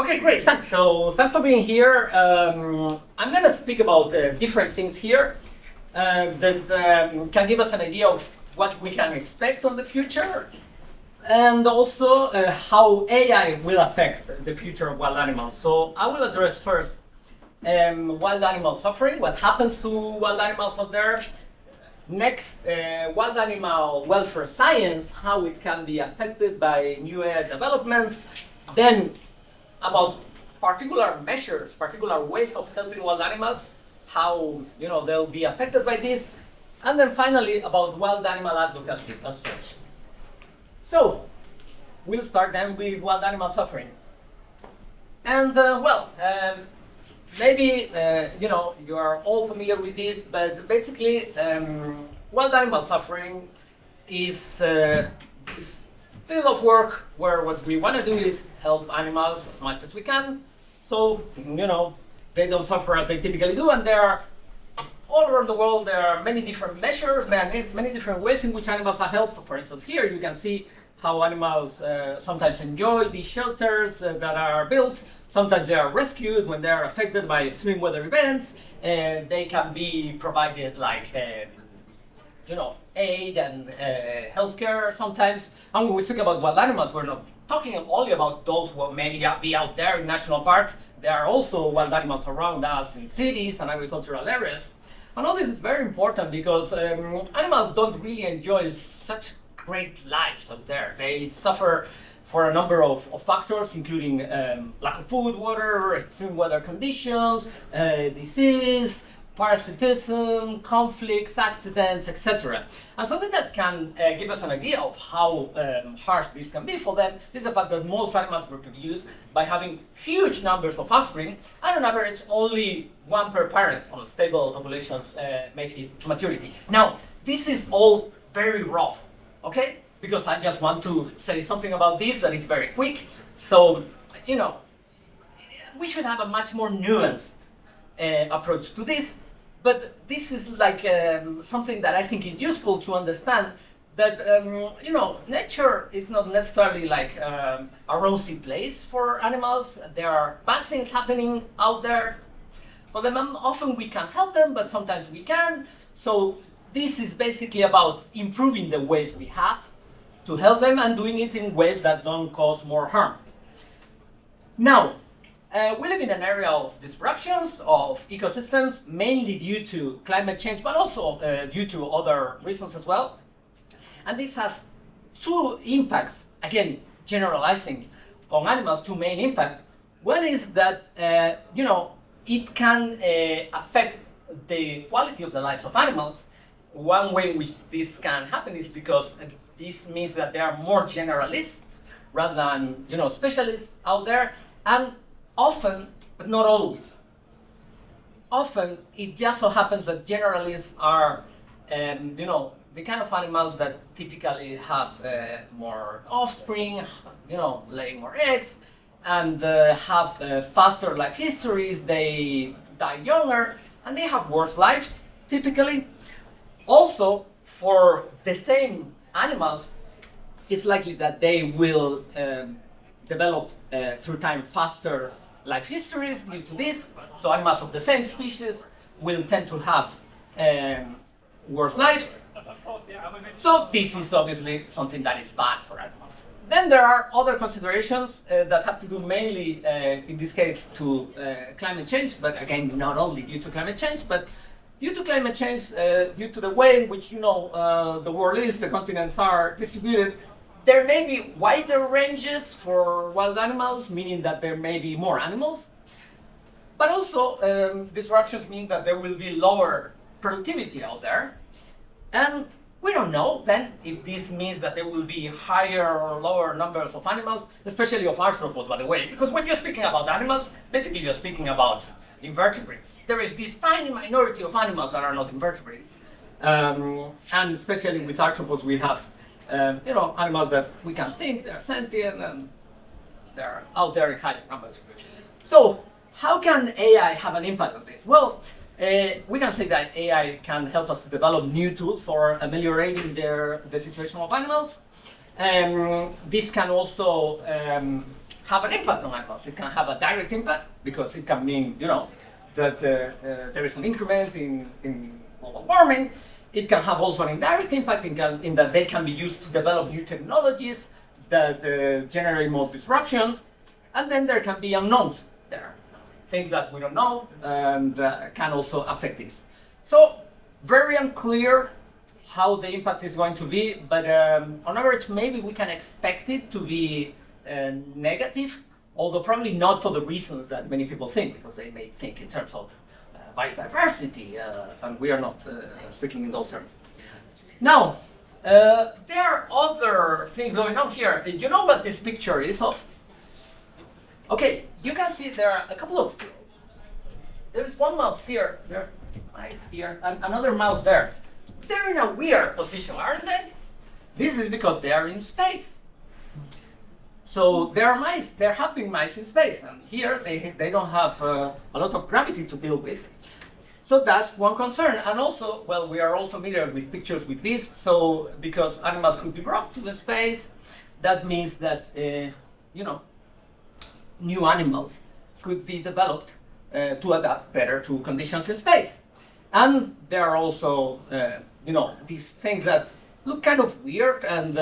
Okay, great, thanks. So thanks for being here. I'm going to speak about different things here that can give us an idea of what we can expect on the future, and also how AI will affect the future of wild animals. So I will address first wild animal suffering, what happens to wild animals out there. Next, wild animal welfare science, how it can be affected by new AI developments. Then about particular measures, particular ways of helping wild animals, how they'll be affected by this. And then finally about wild animal advocacy as such. So we'll start then with wild animal suffering. And maybe you are all familiar with this, but basically wild animal suffering is this field of work where what we want to do is help animals as much as we can, so they don't suffer as they typically do. And there are all around the world there are many different measures, many different ways in which animals are helped. For instance, here you can see how animals sometimes enjoy these shelters that are built. Sometimes they are rescued when they are affected by extreme weather events. They can be provided like aid and healthcare sometimes. And when we speak about wild animals, we're not talking only about those who may be out there in national parks. There are also wild animals around us in cities and agricultural areas. And all this is very important because animals don't really enjoy such great lives out there. They suffer for a number of factors, including lack of food, water, extreme weather conditions, disease, parasitism, conflicts, accidents, etc. And something that can give us an idea of how harsh this can be for them is the fact that most animals reproduce by having huge numbers of offspring, and on average only one per parent on stable populations make it to maturity. Now, this is all very rough, okay? Because I just want to say something about this, that it's very quick. So, we should have a much more nuanced approach to this. But this is like something that I think is useful to understand that, nature is not necessarily like a rosy place for animals. There are bad things happening out there for them. Often we can't help them, but sometimes we can. So this is basically about improving the ways we have to help them and doing it in ways that don't cause more harm. Now, we live in an area of disruptions of ecosystems, mainly due to climate change, but also due to other reasons as well. And this has two impacts, again, generalizing on animals, two main impacts. One is that, it can affect the quality of the lives of animals. One way in which this can happen is because this means that there are more generalists rather than, specialists out there. And often, but not always, often it just so happens that generalists are, the kind of animals that typically have more offspring, lay more eggs, and have faster life histories. They die younger, and they have worse lives, typically. Also, for the same animals, it's likely that they will develop through time faster life histories due to this. So animals of the same species will tend to have worse lives. So this is obviously something that is bad for animals. Then there are other considerations that have to do mainly, in this case, to climate change, but again, not only due to climate change, but due to climate change, due to the way in which the world is, the continents are distributed. There may be wider ranges for wild animals, meaning that there may be more animals. But also, disruptions mean that there will be lower productivity out there. And we don't know then if this means that there will be higher or lower numbers of animals, especially of arthropods, by the way. Because when you're speaking about animals, basically you're speaking about invertebrates. There is this tiny minority of animals that are not invertebrates. And especially with arthropods, we have animals that we can think they're sentient and they're out there in high numbers. So how can AI have an impact on this? Well, we can say that AI can help us to develop new tools for ameliorating the situation of animals. This can also have an impact on animals. It can have a direct impact because it can mean, that there is an increment in global warming. It can have also an indirect impact in that they can be used to develop new technologies that generate more disruption. And then there can be unknowns there, things that we don't know and can also affect this. So very unclear how the impact is going to be, but on average, maybe we can expect it to be negative, although probably not for the reasons that many people think, because they may think in terms of biodiversity, and we are not speaking in those terms. Now, there are other things going on here. You know what this picture is of? Okay, you can see there are a couple of, there's one mouse here, there are mice here, and another mouse there. They're in a weird position, aren't they? This is because they are in space. So there are mice, there have been mice in space, and here they don't have a lot of gravity to deal with. So that's one concern. And also, well, we are all familiar with pictures with this, so because animals could be brought to the space, that means that, new animals could be developed to adapt better to conditions in space. And there are also, these things that look kind of weird, and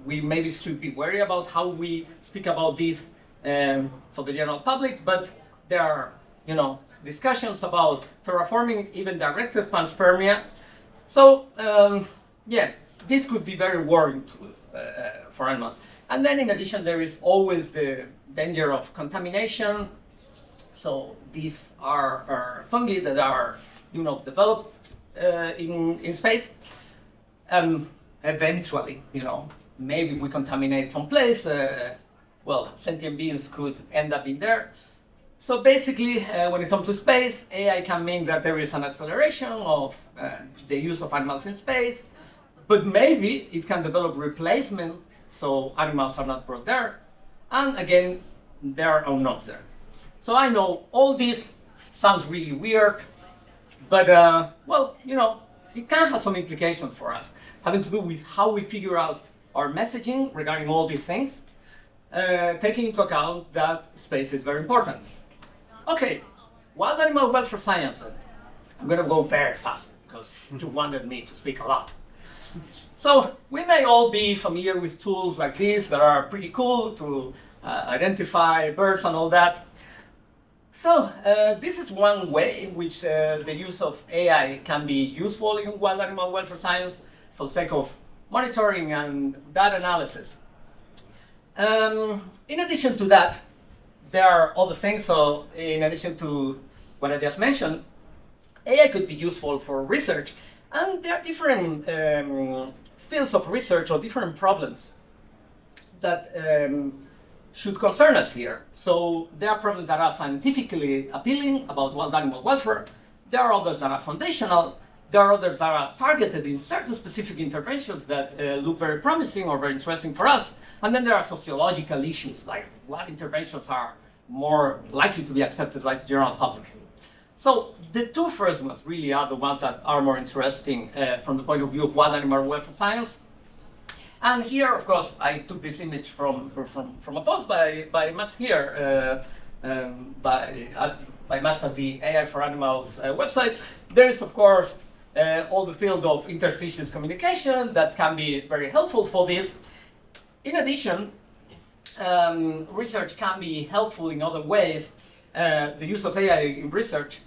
we maybe should be wary about how we speak about this for the general public. But there are, discussions about terraforming, even directed panspermia. So this could be very worrying for animals. And then in addition, there is always the danger of contamination. So these are fungi that are, developed in space. And eventually, maybe we contaminate some place, sentient beings could end up in there. So basically, when it comes to space, AI can mean that there is an acceleration of the use of animals in space, but maybe it can develop replacement so animals are not brought there. And again, there are unknowns there. So I know all this sounds really weird, but it can have some implications for us, having to do with how we figure out our messaging regarding all these things, taking into account that space is very important. Okay, wild animal welfare science. I'm going to go very fast because you wanted me to speak a lot. So we may all be familiar with tools like this that are pretty cool to identify birds and all that. So this is one way in which the use of AI can be useful in wild animal welfare science for the sake of monitoring and data analysis. In addition to that, there are other things. So in addition to what I just mentioned, AI could be useful for research. And there are different fields of research or different problems that should concern us here. So there are problems that are scientifically appealing about wild animal welfare. There are others that are foundational. There are others that are targeted in certain specific interventions that look very promising or very interesting for us. And then there are sociological issues, like what interventions are more likely to be accepted by the general public. So the two first ones really are the ones that are more interesting from the point of view of wild animal welfare science. And here, of course, I took this image from a post by Max here, by Max at the AI for Animals website. There is, of course, all the field of interspecies communication that can be very helpful for this. In addition, research can be helpful in other ways. The use of AI in research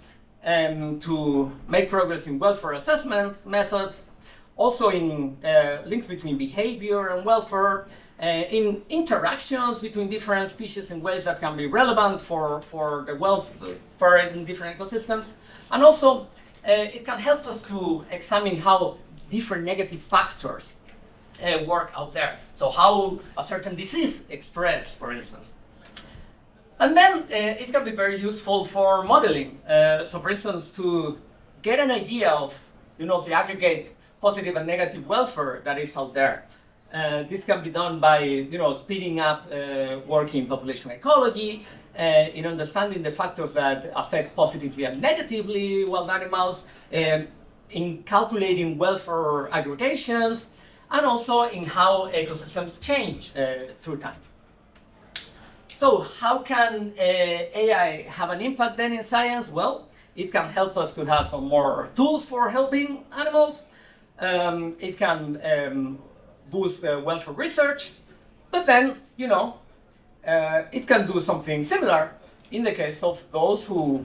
to make progress in welfare assessment methods, also in links between behavior and welfare, in interactions between different species in ways that can be relevant for the welfare in different ecosystems. And also, it can help us to examine how different negative factors work out there. So how a certain disease expresses, for instance. And then it can be very useful for modeling. So for instance, to get an idea of, the aggregate positive and negative welfare that is out there. This can be done by, speeding up work in population ecology, in understanding the factors that affect positively and negatively wild animals, in calculating welfare aggregations, and also in how ecosystems change through time. So how can AI have an impact then in science? Well, it can help us to have more tools for helping animals. It can boost welfare research, but then, it can do something similar in the case of those who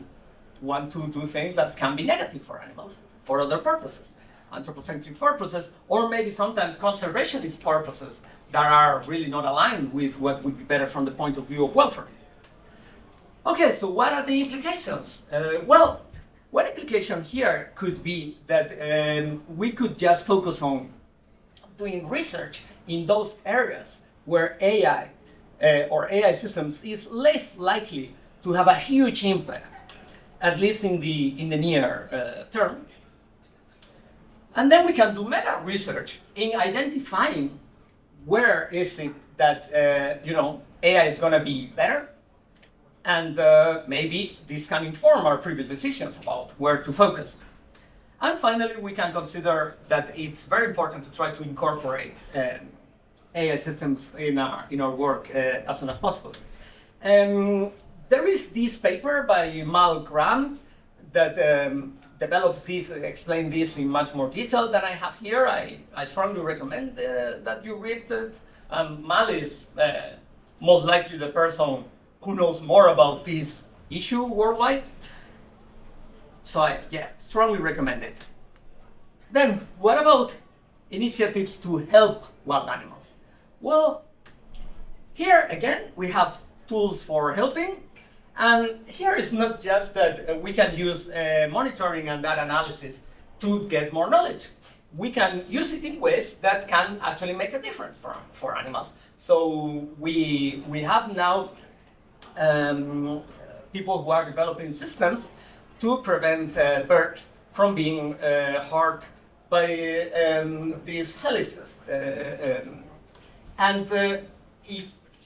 want to do things that can be negative for animals, for other purposes, anthropocentric purposes, or maybe sometimes conservationist purposes that are really not aligned with what would be better from the point of view of welfare. Okay, so what are the implications? Well, one implication here could be that we could just focus on doing research in those areas where AI or AI systems is less likely to have a huge impact, at least in the near term. And then we can do meta research in identifying where is it that AI is going to be better, and maybe this can inform our previous decisions about where to focus. And finally, we can consider that it's very important to try to incorporate AI systems in our work as soon as possible. There is this paper by Mal Graham that develops this, explains this in much more detail than I have here. I strongly recommend that you read it. Mal is most likely the person who knows more about this issue worldwide. So I strongly recommend it. Then, what about initiatives to help wild animals? Well, here again, we have tools for helping. And here it's not just that we can use monitoring and data analysis to get more knowledge. We can use it in ways that can actually make a difference for animals. So we have now people who are developing systems to prevent birds from being hurt by these helices.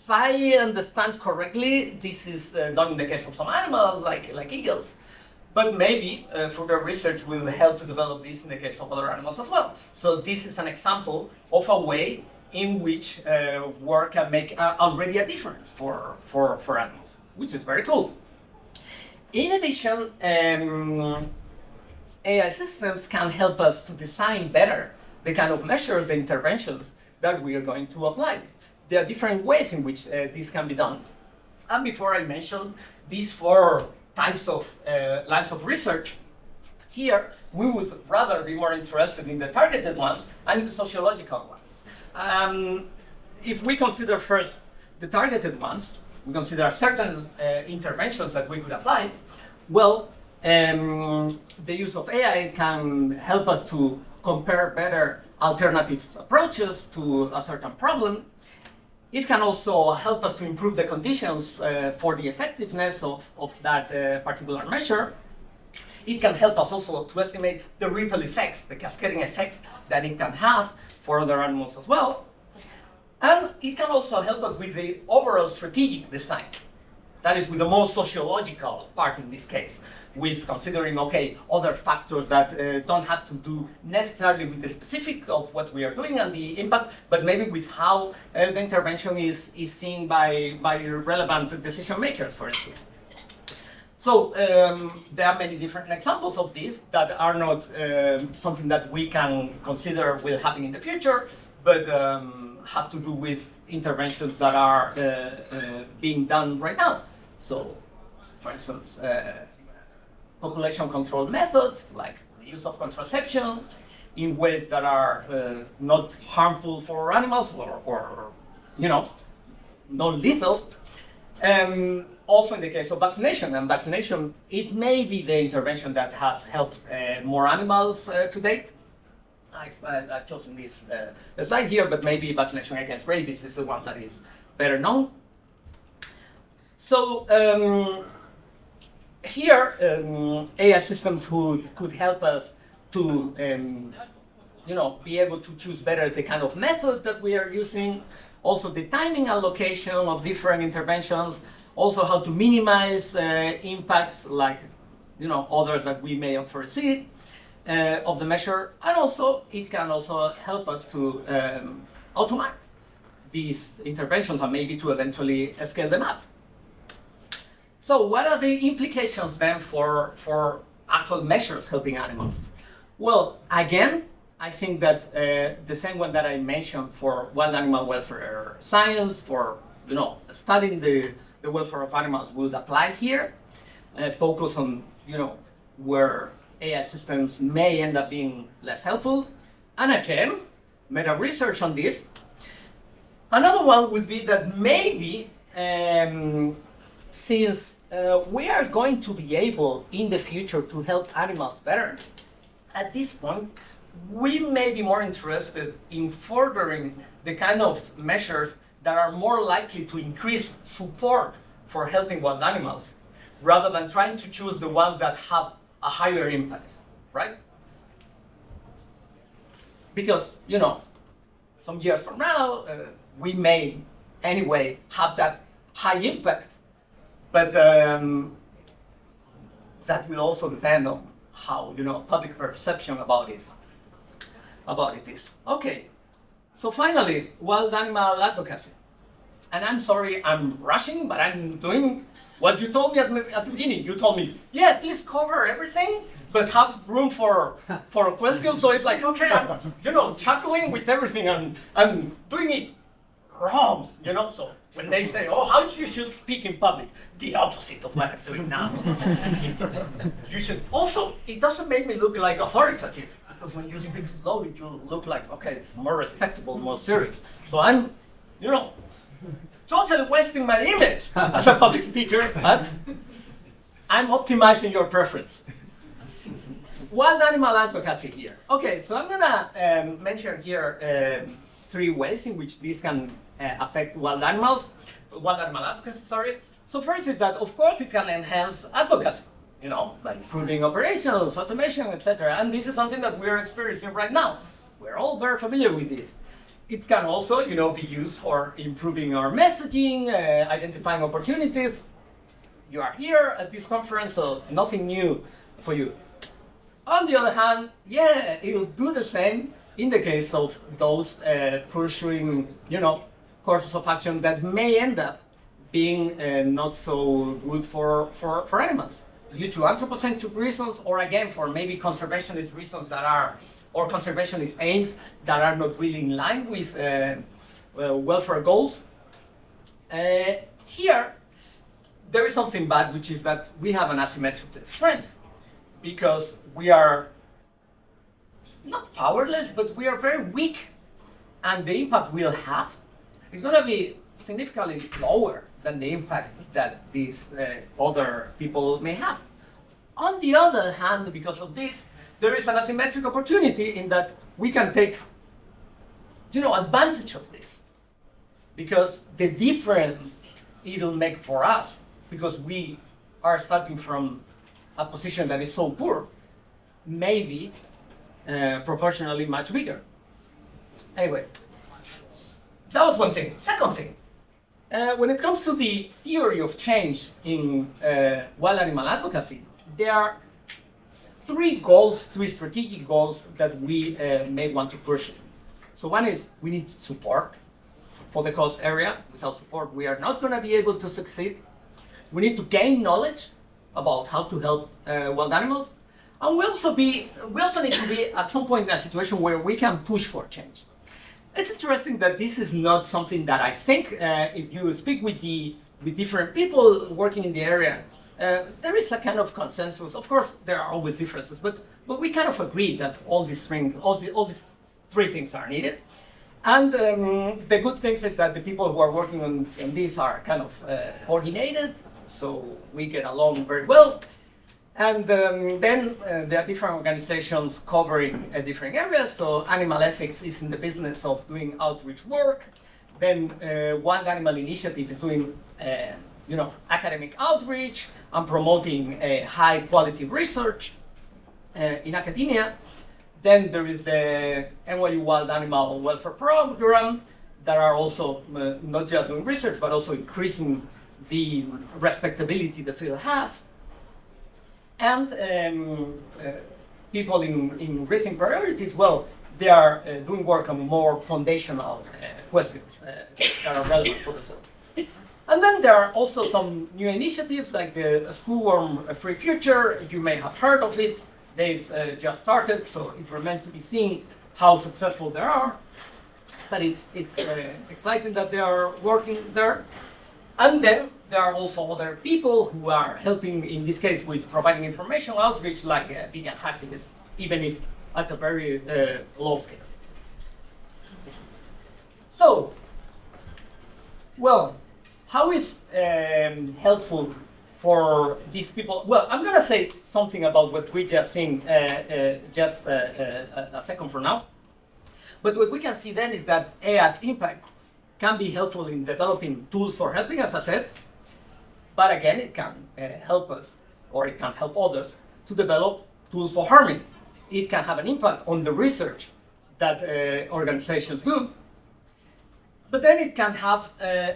If I understand correctly, this is done in the case of some animals, like eagles. But maybe further research will help to develop this in the case of other animals as well. So this is an example of a way in which work can make already a difference for animals, which is very cool. In addition, AI systems can help us to design better the kind of measures, the interventions that we are going to apply. There are different ways in which this can be done. And before I mention these 4 types of lines of research, here we would rather be more interested in the targeted ones and in the sociological ones. If we consider first the targeted ones, we consider certain interventions that we could apply. Well, the use of AI can help us to compare better alternative approaches to a certain problem. It can also help us to improve the conditions for the effectiveness of that particular measure. It can help us also to estimate the ripple effects, the cascading effects that it can have for other animals as well. And it can also help us with the overall strategic design. That is with the most sociological part in this case, with considering, other factors that don't have to do necessarily with the specific of what we are doing and the impact, but maybe with how the intervention is seen by relevant decision makers, for instance. So there are many different examples of this that are not something that we can consider will happen in the future, but have to do with interventions that are being done right now. So, for instance, population control methods like the use of contraception in ways that are not harmful for animals or non-lethal. Also in the case of vaccination, and vaccination, it may be the intervention that has helped more animals to date. I've chosen this slide here, but maybe vaccination against rabies is the one that is better known. So here, AI systems could help us to be able to choose better the kind of method that we are using, also the timing and location of different interventions, also how to minimize impacts like others that we may have foreseen of the measure, and also it can also help us to automate these interventions and maybe to eventually scale them up. So what are the implications then for actual measures helping animals? Well, again, I think that the same one that I mentioned for wild animal welfare science, for studying the welfare of animals would apply here. Focus on where AI systems may end up being less helpful. And again, meta research on this. Another one would be that maybe since we are going to be able in the future to help animals better, at this point, we may be more interested in furthering the kind of measures that are more likely to increase support for helping wild animals, rather than trying to choose the ones that have a higher impact, right? Because, some years from now, we may anyway have that high impact, but that will also depend on how, public perception about it is. Okay, so finally, wild animal advocacy. And I'm sorry I'm rushing, but I'm doing what you told me at the beginning. You told me, yeah, please cover everything, but have room for questions. So it's like, okay, I'm, chuckling with everything and I'm doing it wrong, So when they say, oh, how you should speak in public, the opposite of what I'm doing now. You should also, it doesn't make me look like authoritative, because when you speak slowly, you look like, okay, more respectable, more serious. So I'm, totally wasting my image as a public speaker, but I'm optimizing your preference. Wild animal advocacy here. Okay, so I'm gonna mention here 3 ways in which this can affect wild animal advocacy, sorry. So first is that, of course, it can enhance advocacy, by improving operations, automation, etc. And this is something that we're experiencing right now. We're all very familiar with this. It can also, be used for improving our messaging, identifying opportunities. You are here at this conference, so nothing new for you. On the other hand, yeah, it'll do the same in the case of those pursuing, courses of action that may end up being not so good for animals, due to anthropocentric reasons, or again, for maybe conservationist reasons or conservationist aims that are not really in line with welfare goals. Here, there is something bad, which is that we have an asymmetric strength, because we are not powerless, but we are very weak, and the impact we'll have is going to be significantly lower than the impact that these other people may have. On the other hand, because of this, there is an asymmetric opportunity in that we can take, advantage of this, because the difference it'll make for us, because we are starting from a position that is so poor, may be proportionally much bigger. Anyway, that was one thing. Second thing, when it comes to the theory of change in wild animal advocacy, there are 3 strategic goals that we may want to pursue. So one is we need support for the cause area. Without support, we are not going to be able to succeed. We need to gain knowledge about how to help wild animals. And we also need to be at some point in a situation where we can push for change. It's interesting that this is not something that I think, if you speak with different people working in the area, there is a kind of consensus. Of course, there are always differences, but we kind of agree that all these 3 things are needed. And the good thing is that the people who are working on this are kind of coordinated, so we get along very well. And then there are different organizations covering different areas. So animal ethics is in the business of doing outreach work. Then Wild Animal Initiative is doing academic outreach and promoting high quality research in academia. Then there is the NYU Wild Animal Welfare Program that are also not just doing research, but also increasing the respectability the field has. And people in raising priorities, well, they are doing work on more foundational questions that are relevant for the field. And then there are also some new initiatives like the Schoolworm Free Future. You may have heard of it. They've just started, so it remains to be seen how successful they are. But it's exciting that they are working there. And then there are also other people who are helping, in this case, with providing information outreach, like vegan activists, even if at a very low scale. So, well, how is helpful for these people? Well, I'm going to say something about what we just seen just a second from now. But what we can see then is that AI's impact can be helpful in developing tools for helping, as I said. But again, it can help us, or it can help others, to develop tools for harming. It can have an impact on the research that organizations do. But then it can have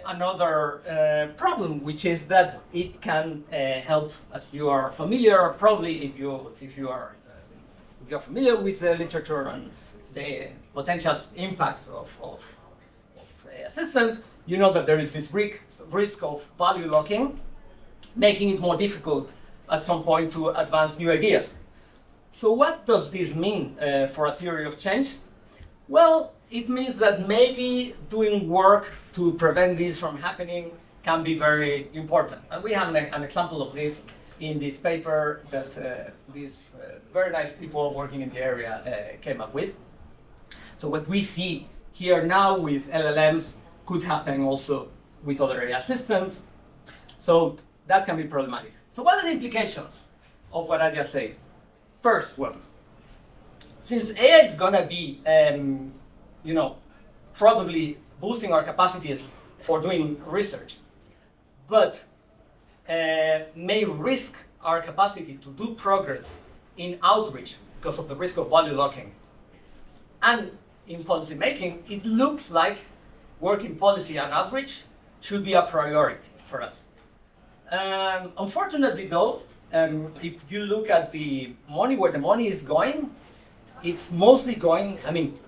another problem, which is that it can help, as you are familiar, probably if you are familiar with the literature and the potential impacts of assistance, you know that there is this risk of value locking, making it more difficult at some point to advance new ideas. So what does this mean for a theory of change? Well, it means that maybe doing work to prevent this from happening can be very important. And we have an example of this in this paper that these very nice people working in the area came up with. So what we see here now with LLMs could happen also with other AI systems. So that can be problematic. So what are the implications of what I just said? First one, since AI is gonna be, probably boosting our capacities for doing research, but may risk our capacity to do progress in outreach because of the risk of value locking. And in policy making, it looks like work in policy and outreach should be a priority for us. Unfortunately though, if you look at the money, where the money is going, it's mostly going,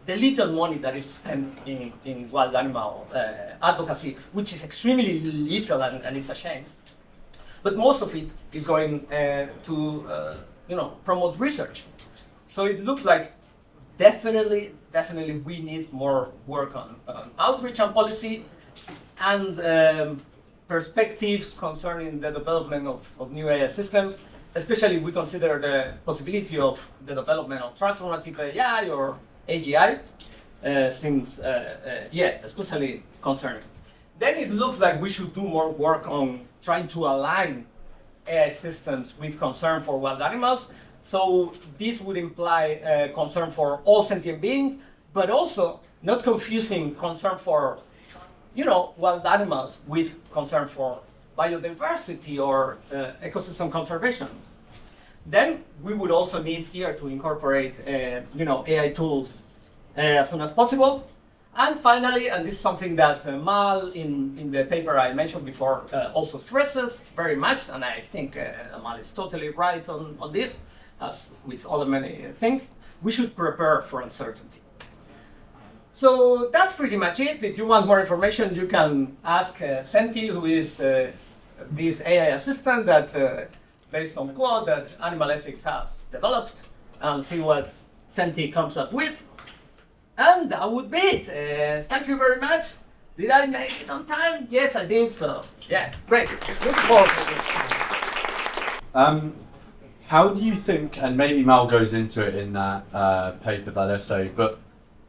the little money that is spent in wild animal advocacy, which is extremely little and it's a shame. But most of it is going to promote research. So it looks like definitely we need more work on outreach and policy and perspectives concerning the development of new AI systems. Especially we consider the possibility of the development of transformative AI or AGI seems, especially concerning. Then it looks like we should do more work on trying to align AI systems with concern for wild animals. So this would imply concern for all sentient beings, but also not confusing concern for, wild animals with concern for biodiversity or ecosystem conservation. Then we would also need here to incorporate, AI tools as soon as possible. And finally, and this is something that Mal in the paper I mentioned before also stresses very much, and I think Mal is totally right on this, as with other many things, we should prepare for uncertainty. So that's pretty much it. If you want more information, you can ask Senti, who is this AI assistant that, based on Claude, that Animal Ethics has developed, and see what Senti comes up with. And that would be it. Thank you very much. Did I make it on time? Yes, I did. So, yeah, great. Looking forward to this. How do you think, and maybe Mal goes into it in that paper, that essay, but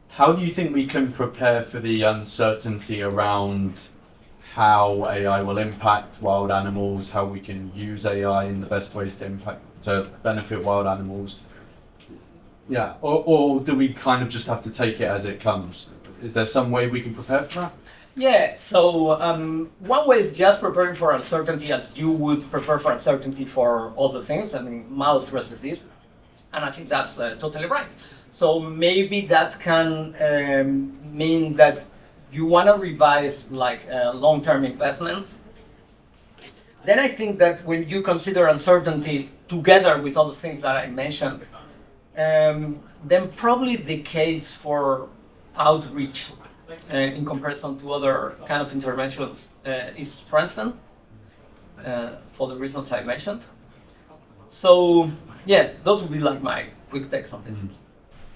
how do you think we can prepare for the uncertainty around how AI will impact wild animals, how we can use AI in the best ways to benefit wild animals? Yeah, or do we kind of just have to take it as it comes? Is there some way we can prepare for that? Yeah, so one way is just preparing for uncertainty as you would prepare for uncertainty for other things. Mal stresses this, and I think that's totally right. So maybe that can mean that you want to revise long-term investments. Then I think that when you consider uncertainty together with other things that I mentioned, then probably the case for outreach in comparison to other kind of interventions is strengthened for the reasons I mentioned. So yeah, those would be like my quick takes on this.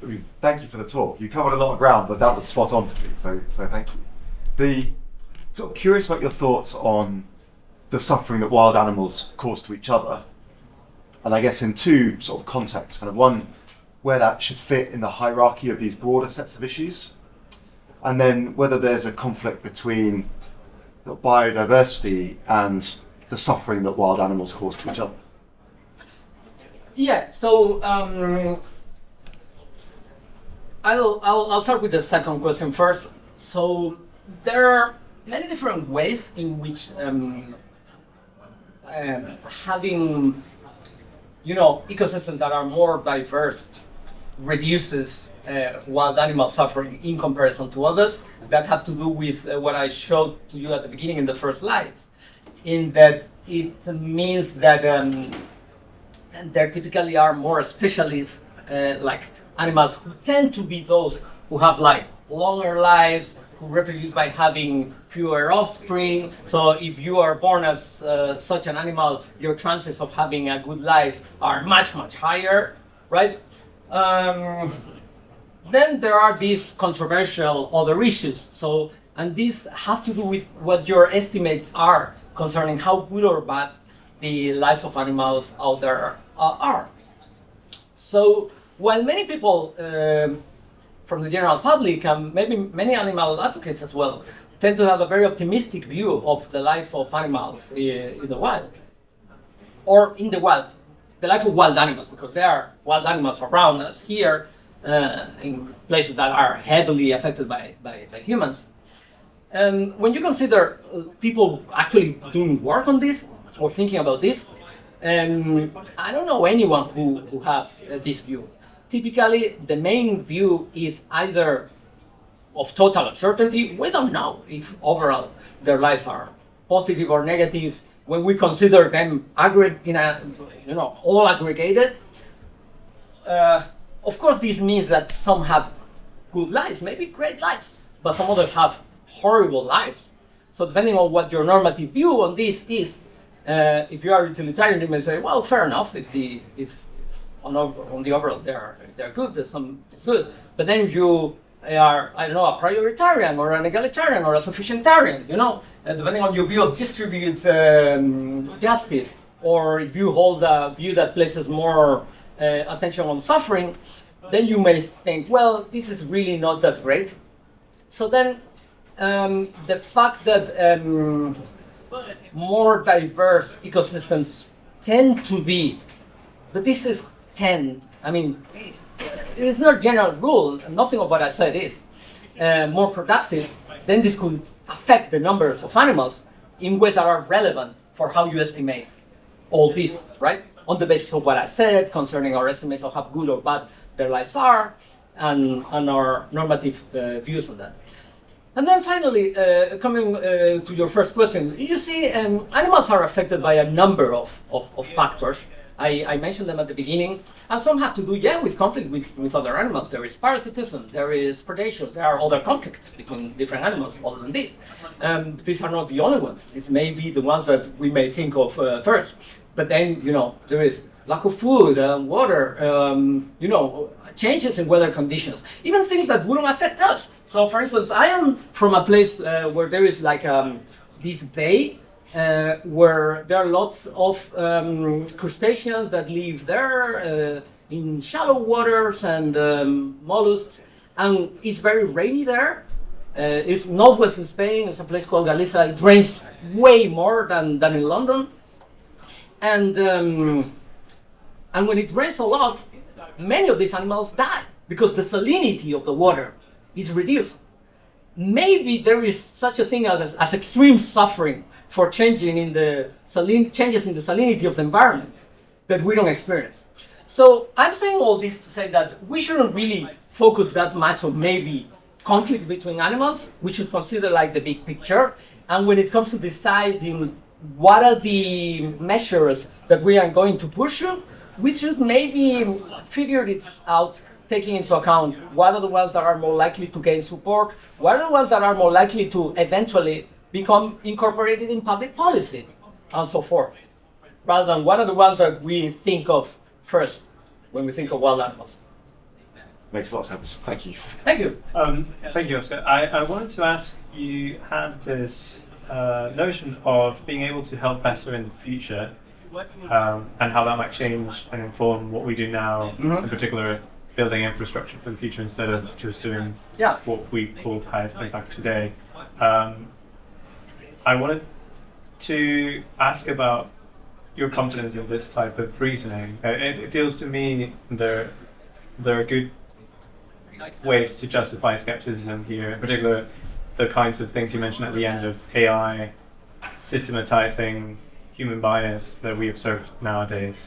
I mean, thank you for the talk. You covered a lot of ground, but that was spot on for me. So thank you. Sort of curious about your thoughts on the suffering that wild animals cause to each other, and I guess in two sort of contexts. Kind of one where that should fit in the hierarchy of these broader sets of issues, and then whether there's a conflict between biodiversity and the suffering that wild animals cause to each other. Yeah, so I'll start with the second question first. So there are many different ways in which having, ecosystems that are more diverse reduces wild animal suffering in comparison to others. That have to do with what I showed to you at the beginning in the first slides, in that it means that there typically are more specialists, like animals who tend to be those who have like longer lives, who reproduce by having fewer offspring. So if you are born as such an animal, your chances of having a good life are much, much higher, right? Then there are these controversial other issues. So, and these have to do with what your estimates are concerning how good or bad the lives of animals out there are. So while many people from the general public and maybe many animal advocates as well tend to have a very optimistic view of the life of animals in the wild, or in the wild, the life of wild animals, because there are wild animals around us here in places that are heavily affected by humans. And when you consider people actually doing work on this or thinking about this, I don't know anyone who has this view. Typically, the main view is either of total uncertainty. We don't know if overall their lives are positive or negative when we consider them all aggregated. Of course, this means that some have good lives, maybe great lives, but some others have horrible lives. So depending on what your normative view on this is, if you are utilitarian, you may say, well, fair enough. If on the overall they're good, there's some it's good. But then if you are, I don't know, a prioritarian or an egalitarian or a sufficientarian, depending on your view of distributed justice, or if you hold a view that places more attention on suffering, then you may think, well, this is really not that great. So then the fact that more diverse ecosystems tend to be, but this is it's not general rule, nothing of what I said is more productive, then this could affect the numbers of animals in ways that are relevant for how you estimate all this, right? On the basis of what I said concerning our estimates of how good or bad their lives are, and our normative views on that. And then finally, coming to your first question, you see animals are affected by a number of factors. I mentioned them at the beginning, and some have to do, with conflict with other animals. There is parasitism, there is predation, there are other conflicts between different animals other than this. These are not the only ones. These may be the ones that we may think of first. But then, there is lack of food, water, changes in weather conditions, even things that wouldn't affect us. So, for instance, I am from a place where there is like this bay where there are lots of crustaceans that live there in shallow waters and mollusks, and it's very rainy there. It's northwestern Spain. It's a place called Galicia. It rains way more than in London, and when it rains a lot, many of these animals die because the salinity of the water is reduced. Maybe there is such a thing as extreme suffering for changes in the salinity of the environment that we don't experience. So I'm saying all this to say that we shouldn't really focus that much on maybe conflict between animals. We should consider like the big picture. And when it comes to deciding what are the measures that we are going to pursue, we should maybe figure it out taking into account what are the ones that are more likely to gain support, what are the ones that are more likely to eventually become incorporated in public policy, and so forth, rather than what are the ones that we think of first when we think of wild animals. Makes a lot of sense. Thank you. Thank you. Thank you, Oscar. I wanted to ask, you had this notion of being able to help better in the future, and how that might change and inform what we do now, in particular building infrastructure for the future instead of just doing what we called highest impact today. I wanted to ask about your confidence in this type of reasoning. It feels to me there are good ways to justify skepticism here, in particular the kinds of things you mentioned at the end of AI systematizing human bias that we observe nowadays.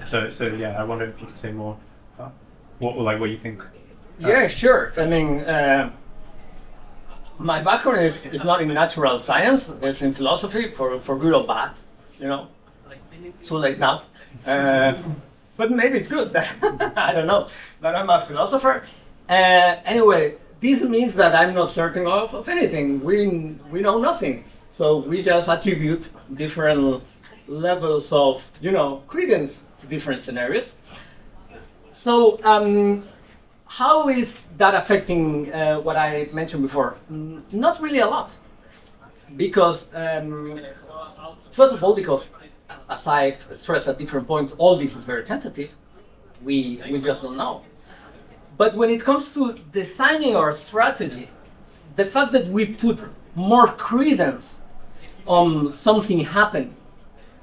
So yeah, I wonder if you could say more about what you think. Yeah, sure. I mean, my background is not in natural science, it's in philosophy, for good or bad, you know. Too late now. But maybe it's good. I don't know. But I'm a philosopher. Anyway, this means that I'm not certain of anything. We know nothing. So we just attribute different levels of, credence to different scenarios. So how is that affecting what I mentioned before? Not really a lot. Because, first of all, because as I've stressed at different points, all this is very tentative. We just don't know. But when it comes to designing our strategy, the fact that we put more credence on something happening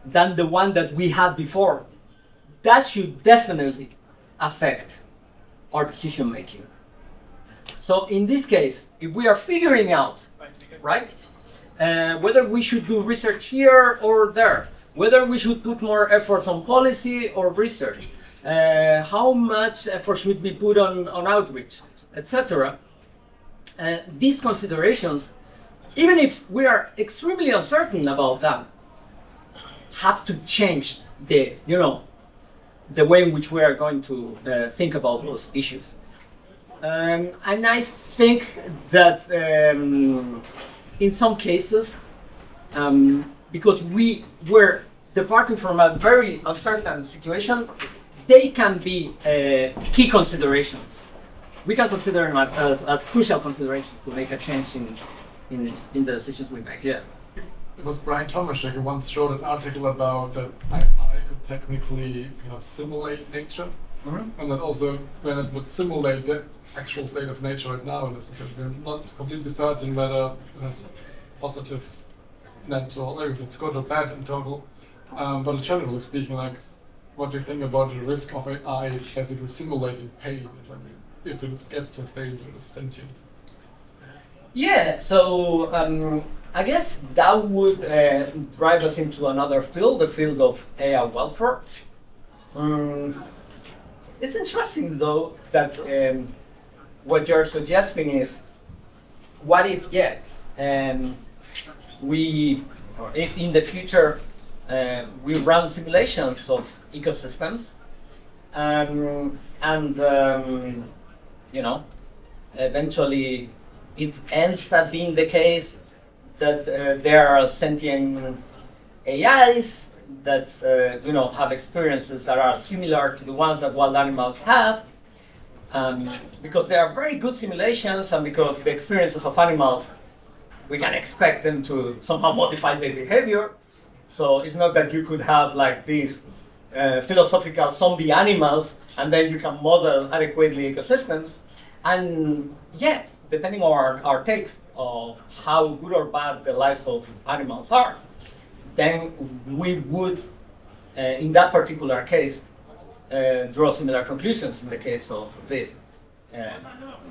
than the one that we had before, that should definitely affect our decision making. So in this case, if we are figuring out, right, whether we should do research here or there, whether we should put more efforts on policy or research, how much effort should be put on outreach, etc. These considerations, even if we are extremely uncertain about them, have to change the way in which we are going to think about those issues. And I think that in some cases, because we were departing from a very uncertain situation, they can be key considerations. We can consider them as crucial considerations to make a change in the decisions we make. Yeah. It was Brian Tomaszek who once wrote an article about that AI could technically simulate nature. And that also when it would simulate the actual state of nature right now, we're not completely certain whether it has positive net or if it's good or bad in total. But generally speaking, what do you think about the risk of AI basically simulating pain if it gets to a state where it's sentient? Yeah, so I guess that would drive us into another field, the field of AI welfare. It's interesting though that what you're suggesting is, what if, if in the future we run simulations of ecosystems, and eventually it ends up being the case that there are sentient AIs that have experiences that are similar to the ones that wild animals have, because they are very good simulations, and because the experiences of animals, we can expect them to somehow modify their behavior. So it's not that you could have these philosophical zombie animals and then you can model adequately ecosystems. And depending on our takes of how good or bad the lives of animals are, then we would, in that particular case, draw similar conclusions in the case of this.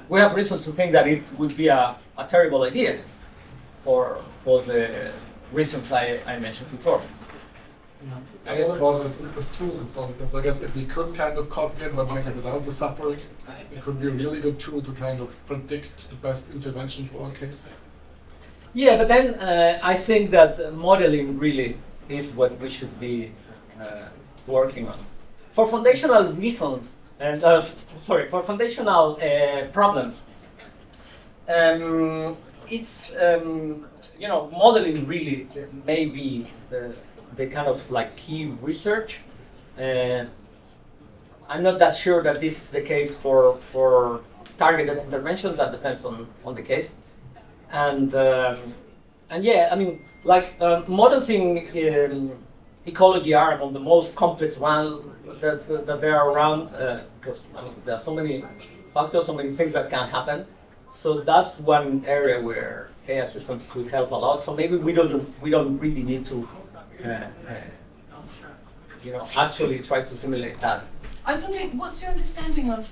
We have reasons to think that it would be a terrible idea for the reasons I mentioned before. I guess about this tools and stuff, because I guess if we could kind of copy it, but maybe without the suffering, it could be a really good tool to kind of predict the best intervention for our case. Yeah, but then I think that modeling really is what we should be working on. For foundational reasons, and for foundational problems. It's modeling really may be the kind of like key research. I'm not that sure that this is the case for targeted interventions. That depends on the case. And yeah, I mean, like models in ecology are among the most complex ones that there are around, because I mean there are so many factors, so many things that can happen. So that's one area where AI systems could help a lot. So maybe we don't really need to actually try to simulate that. I was wondering, what's your understanding of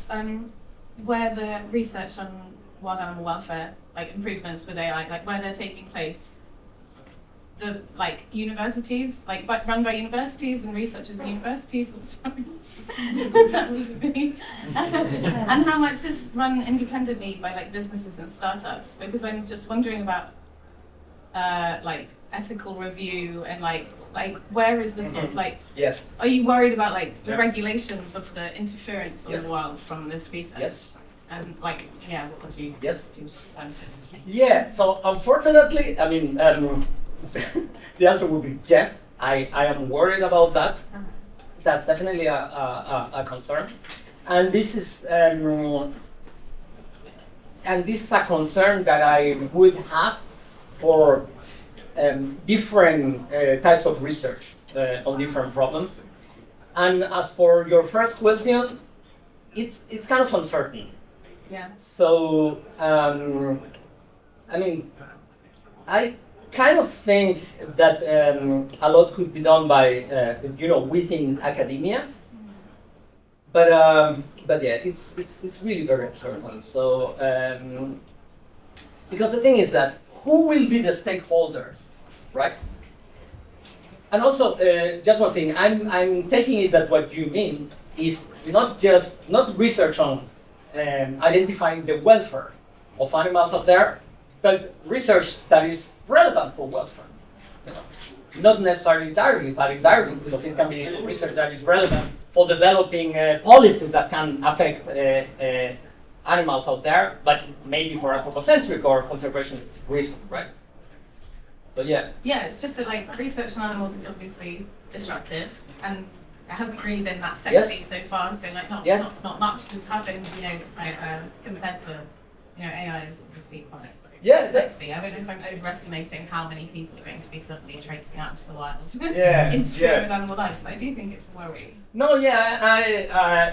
where the research on wild animal welfare, like improvements with AI, like where they're taking place? The universities, run by universities and researchers at universities. Sorry, that was me. And how much is run independently by businesses and startups? Because I'm just wondering about ethical review and where is the sort of Yes. Are you worried about the regulations of the interference on the wild from this research? Yes. And what would you do? Yeah. So unfortunately, I mean, the answer would be yes. I am worried about that. That's definitely a concern, and this is a concern that I would have for different types of research on different problems. And as for your first question, it's kind of uncertain. Yeah. So I mean, I kind of think that a lot could be done by within academia, but yeah, it's really very uncertain. So because the thing is that who will be the stakeholders, right? And also just one thing, I'm taking it that what you mean is not research on identifying the welfare of animals out there, but research that is relevant for welfare. Not necessarily directly, but indirectly, because it can be research that is relevant for developing policies that can affect animals out there, but maybe for anthropocentric or conservation reasons, right? So yeah. Yeah, it's just that research on animals is obviously disruptive, and it hasn't really been that sexy so far. So not much has happened, compared to AI is obviously quite sexy. I don't know if I'm overestimating how many people are going to be suddenly traipsing out into the wild, interfering with animal lives. But I do think it's a worry. No, yeah,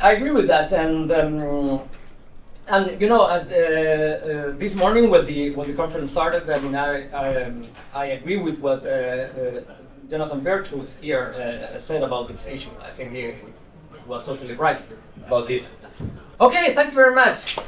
I agree with that, and this morning when the conference started, I mean, I agree with what Jonathan Bertus here said about this issue. I think he was totally right about this. Okay, thank you very much.